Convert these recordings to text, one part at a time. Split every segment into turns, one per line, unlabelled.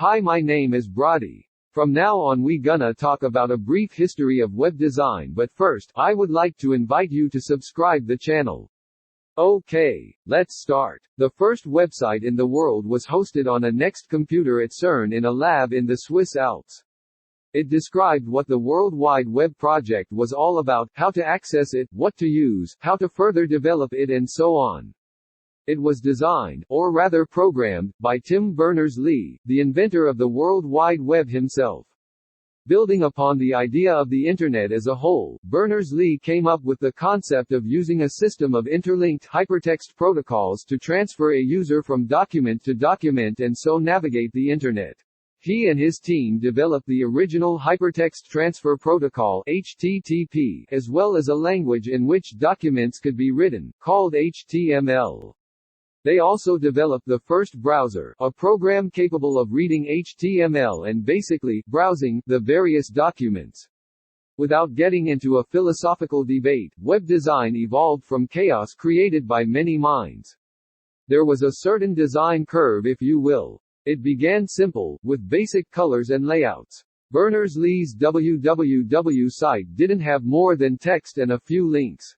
Hi, my name is Brady. From now on we gonna talk about a brief history of web design, but first, I would like to invite you to subscribe the channel. Okay, let's start. The first website in the world was hosted on a Next computer at CERN in a lab in the Swiss Alps. It described what the World Wide Web project was all about, how to access it, what to use, how to further develop it and so on. It was designed, or rather programmed, by Tim Berners-Lee, the inventor of the World Wide Web himself. Building upon the idea of the Internet as a whole, Berners-Lee came up with the concept of using a system of interlinked hypertext protocols to transfer a user from document to document and so navigate the Internet. He and his team developed the original Hypertext Transfer Protocol (HTTP), as well as a language in which documents could be written, called HTML. They also developed the first browser, a program capable of reading HTML and basically browsing the various documents. Without getting into a philosophical debate, web design evolved from chaos created by many minds. There was a certain design curve, if you will. It began simple, with basic colors and layouts. Berners-Lee's www site didn't have more than text and a few links.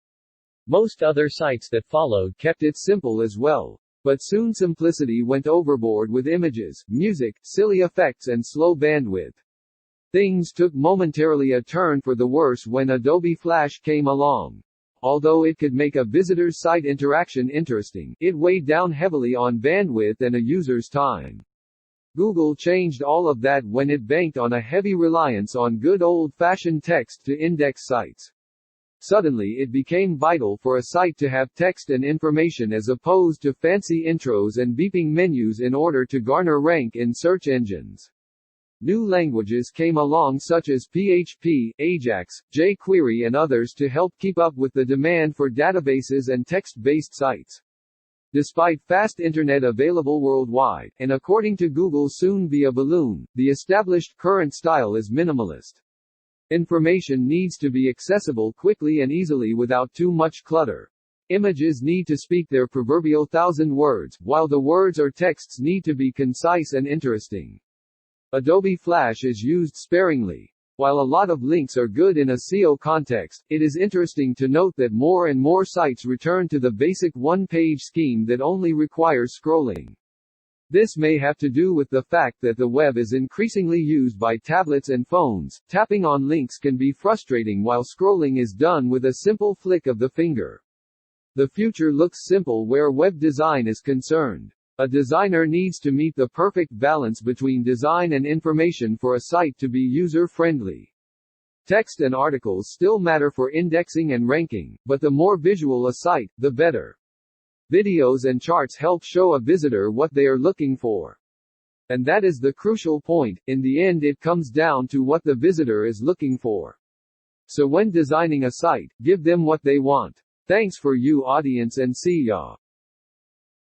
Most other sites that followed kept it simple as well. But soon simplicity went overboard with images, music, silly effects and slow bandwidth. Things took momentarily a turn for the worse when Adobe Flash came along. Although it could make a visitor's site interaction interesting, it weighed down heavily on bandwidth and a user's time. Google changed all of that when it banked on a heavy reliance on good old-fashioned text-to-index sites. Suddenly it became vital for a site to have text and information as opposed to fancy intros and beeping menus in order to garner rank in search engines. New languages came along such as PHP, Ajax, jQuery and others to help keep up with the demand for databases and text-based sites. Despite fast internet available worldwide, and according to Google soon be a balloon, the established current style is minimalist. Information needs to be accessible quickly and easily without too much clutter. Images need to speak their proverbial 1,000 words, while the words or texts need to be concise and interesting. Adobe Flash is used sparingly. While a lot of links are good in a SEO context, it is interesting to note that more and more sites return to the basic one-page scheme that only requires scrolling. This may have to do with the fact that the web is increasingly used by tablets and phones. Tapping on links can be frustrating while scrolling is done with a simple flick of the finger. The future looks simple where web design is concerned. A designer needs to meet the perfect balance between design and information for a site to be user-friendly. Text and articles still matter for indexing and ranking, but the more visual a site, the better. Videos and charts help show a visitor what they are looking for. And that is the crucial point. In the end it comes down to what the visitor is looking for. So when designing a site, give them what they want. Thanks for you audience and see ya.